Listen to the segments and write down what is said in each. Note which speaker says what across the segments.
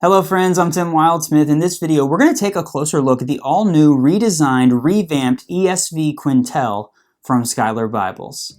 Speaker 1: Hello friends, I'm Tim Wildsmith. In this video, we're going to take a closer look at the all-new, redesigned, revamped ESV Quentel from Schuyler Bibles.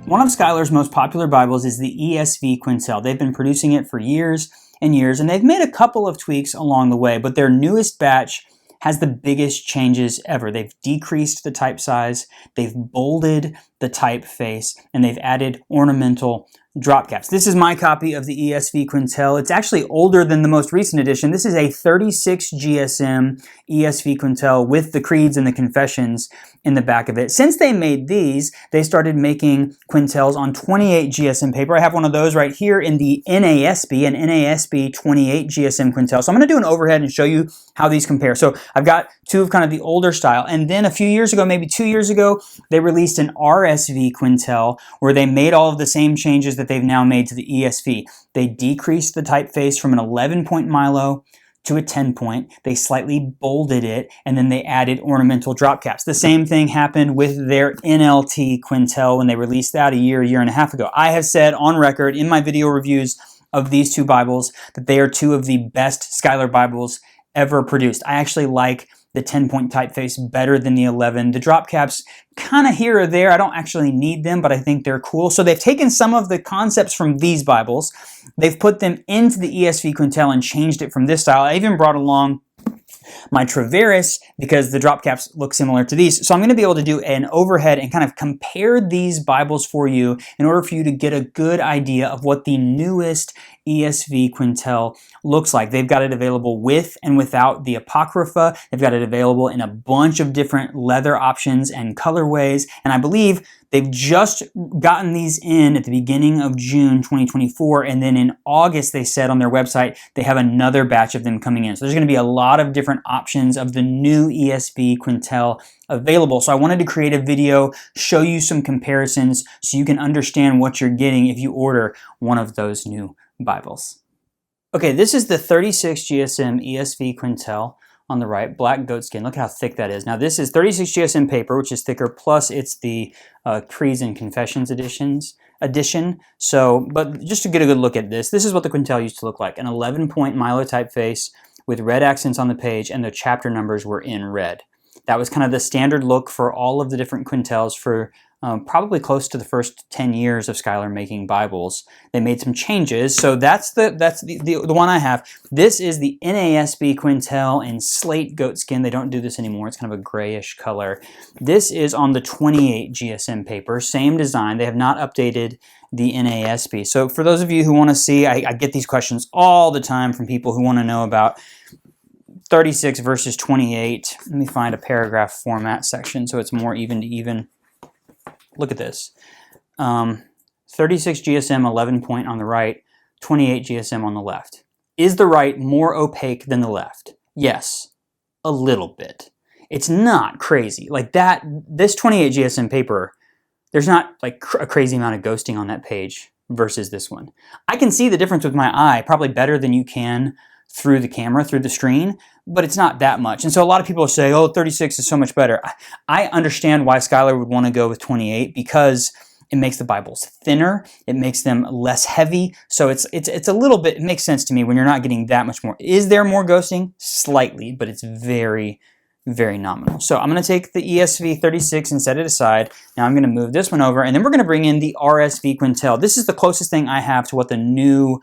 Speaker 1: One of Schuyler's most popular Bibles is the ESV Quentel. They've been producing it for years and years, and they've made a couple of tweaks along the way, but their newest batch has the biggest changes ever. They've decreased the type size, they've bolded the typeface, and they've added ornamental drop caps. This is my copy of the ESV Quentel. It's actually older than the most recent edition. This is a 36 GSM ESV Quentel with the creeds and the confessions in the back of it. Since they made these, they started making Quentels on 28 GSM paper. I have one of those right here in the NASB, an NASB 28 GSM Quentel. So I'm going to do an overhead and show you how these compare. So I've got two of kind of the older style, and then a few years ago, maybe 2 years ago, they released an RSV Quentel where they made all of the same changes that they've now made to the ESV. They decreased the typeface from an 11-point Milo to a 10-point. They slightly bolded it, and then they added ornamental drop caps. The same thing happened with their NLT Quentel when they released that a year and a half ago. I have said on record in my video reviews of these two Bibles that they are two of the best Schuyler Bibles ever produced. I actually like the 10-point typeface better than the 11. The drop caps kind of here or there. I don't actually need them, but I think they're cool. So they've taken some of the concepts from these Bibles, they've put them into the ESV Quentel and changed it from this style. I even brought along my Traveris because the drop caps look similar to these. So I'm going to be able to do an overhead and kind of compare these Bibles for you in order for you to get a good idea of what the newest ESV Quentel looks like. They've got it available with and without the Apocrypha. They've got it available in a bunch of different leather options and colorways. And I believe they've just gotten these in at the beginning of June 2024. And then in August, they said on their website, they have another batch of them coming in. So there's going to be a lot of different options of the new ESV Quentel available. So I wanted to create a video, show you some comparisons so you can understand what you're getting if you order one of those new Bibles. Okay, this is the 36 GSM ESV Quentel on the right, black goatskin. Look how thick that is. Now this is 36 GSM paper, which is thicker, plus it's the Creeds and Confessions edition. So, but just to get a good look at this, this is what the Quentel used to look like. An 11-point Milo typeface with red accents on the page, and the chapter numbers were in red. That was kind of the standard look for all of the different Quentels for probably close to the first 10 years of Schuyler making Bibles. They made some changes, so that's the one I have. This is the NASB Quentel in slate goatskin. They don't do this anymore. It's kind of a grayish color. This is on the 28 GSM paper, same design. They have not updated the NASB. So for those of you who want to see, I get these questions all the time from people who want to know about 36 versus 28. Let me find a paragraph format section so it's more even to even. Look at this. 36 GSM 11-point on the right, 28 GSM on the left. Is the right more opaque than the left? Yes, a little bit. It's not crazy. Like that, this 28 GSM paper, there's not like a crazy amount of ghosting on that page versus this one. I can see the difference with my eye, probably better than you can through the camera, through the screen, but it's not that much. And so a lot of people say, oh, 36 is so much better. I understand why Schuyler would want to go with 28 because it makes the Bibles thinner, it makes them less heavy. So it's a little bit, it makes sense to me when you're not getting that much more. Is there more ghosting? Slightly, but it's very, very nominal. So I'm going to take the ESV 36 and set it aside. Now I'm going to move this one over, and then we're going to bring in the RSV Quentel. This is the closest thing I have to what the new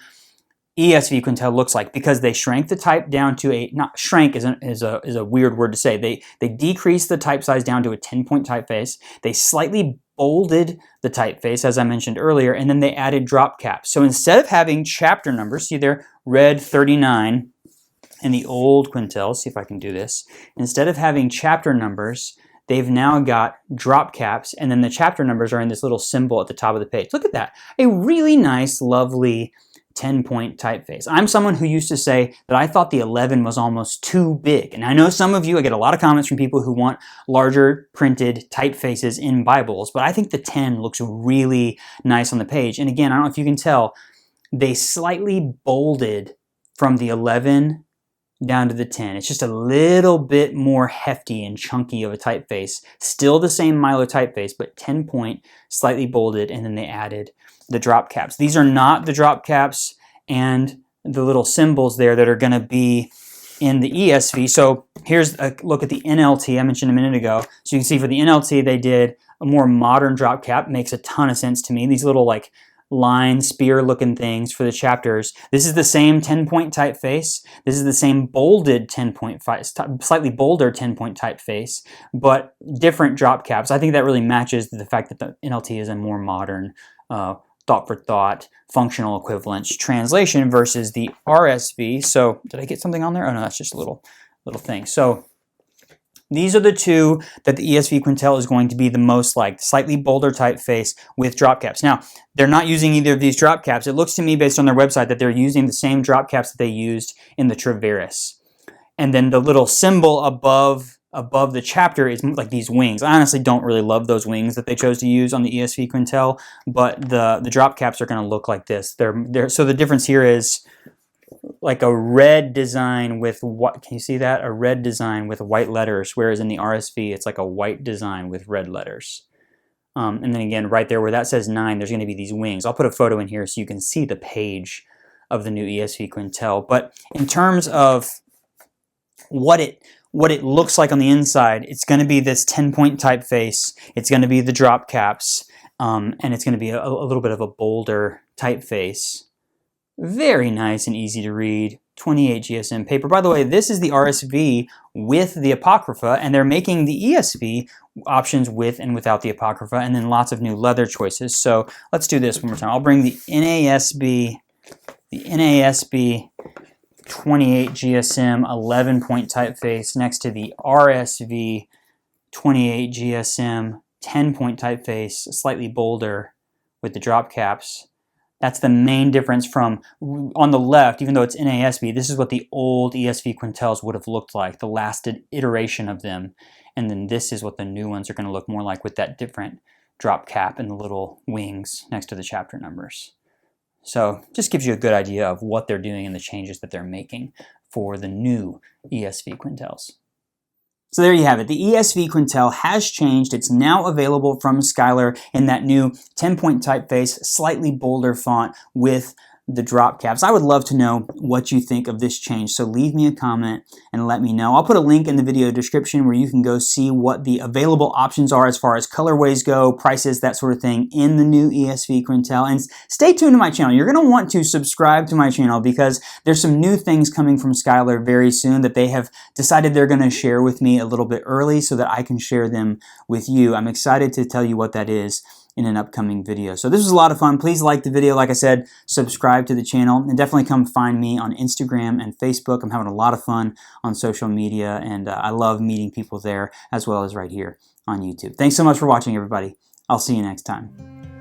Speaker 1: ESV Quentel looks like because they shrank the type down to a, not shrank is a weird word to say. They decreased the type size down to a 10-point typeface. They slightly bolded the typeface, as I mentioned earlier, and then they added drop caps. So instead of having chapter numbers, see there, red 39 in the old Quentel, see if I can do this. Instead of having chapter numbers, they've now got drop caps, and then the chapter numbers are in this little symbol at the top of the page. Look at that. A really nice, lovely 10-point typeface. I'm someone who used to say that I thought the 11 was almost too big. And I know some of you, I get a lot of comments from people who want larger printed typefaces in Bibles, but I think the 10 looks really nice on the page. And again, I don't know if you can tell, they slightly bolded from the 11 down to the 10. It's just a little bit more hefty and chunky of a typeface. Still the same Milo typeface, but 10 point, slightly bolded, and then they added the drop caps. These are not the drop caps and the little symbols there that are going to be in the ESV. So here's a look at the NLT I mentioned a minute ago. So you can see for the NLT they did a more modern drop cap. Makes a ton of sense to me. These little like line spear looking things for the chapters. This is the same 10-point typeface. This is the same bolded 10-point, slightly bolder 10-point typeface, but different drop caps. I think that really matches the fact that the NLT is a more modern thought for thought functional equivalence translation versus the RSV. So did I get something on there? Oh no, that's just a little thing. So these are the two that the ESV Quentel is going to be the most like, slightly bolder typeface with drop caps. Now, they're not using either of these drop caps. It looks to me based on their website that they're using the same drop caps that they used in the Traveris. And then the little symbol above the chapter is like these wings. I honestly don't really love those wings that they chose to use on the ESV Quentel, but the drop caps are going to look like this. So the difference here is like a red design with what, can you see that? A red design with white letters, whereas in the RSV it's like a white design with red letters. And then again, right there where that says 9, there's going to be these wings. I'll put a photo in here so you can see the page of the new ESV Quentel. But in terms of what it looks like on the inside, it's going to be this 10-point typeface. It's going to be the drop caps, and it's going to be a little bit of a bolder typeface. Very nice and easy to read. 28 GSM paper. By the way, this is the RSV with the Apocrypha, and they're making the ESV options with and without the Apocrypha, and then lots of new leather choices. So let's do this one more time. I'll bring the NASB 28 GSM 11-point typeface next to the RSV 28 GSM 10-point typeface, slightly bolder with the drop caps. That's the main difference from on the left. Even though it's NASB, this is what the old ESV Quentels would have looked like, the last iteration of them. And then this is what the new ones are going to look more like with that different drop cap and the little wings next to the chapter numbers. So just gives you a good idea of what they're doing and the changes that they're making for the new ESV Quentels. So there you have it. The ESV Quentel has changed. It's now available from Schuyler in that new 10-point typeface, slightly bolder font with the drop caps. I would love to know what you think of this change, so leave me a comment and let me know. I'll put a link in the video description where you can go see what the available options are as far as colorways go, prices, that sort of thing in the new ESV Quentel. And stay tuned to my channel. You're going to want to subscribe to my channel because there's some new things coming from Schuyler very soon that they have decided they're going to share with me a little bit early so that I can share them with you. I'm excited to tell you what that is in an upcoming video. So this was a lot of fun. Please like the video. Like I said, subscribe to the channel, and definitely come find me on Instagram and Facebook. I'm having a lot of fun on social media, and I love meeting people there as well as right here on YouTube. Thanks so much for watching, everybody. I'll see you next time.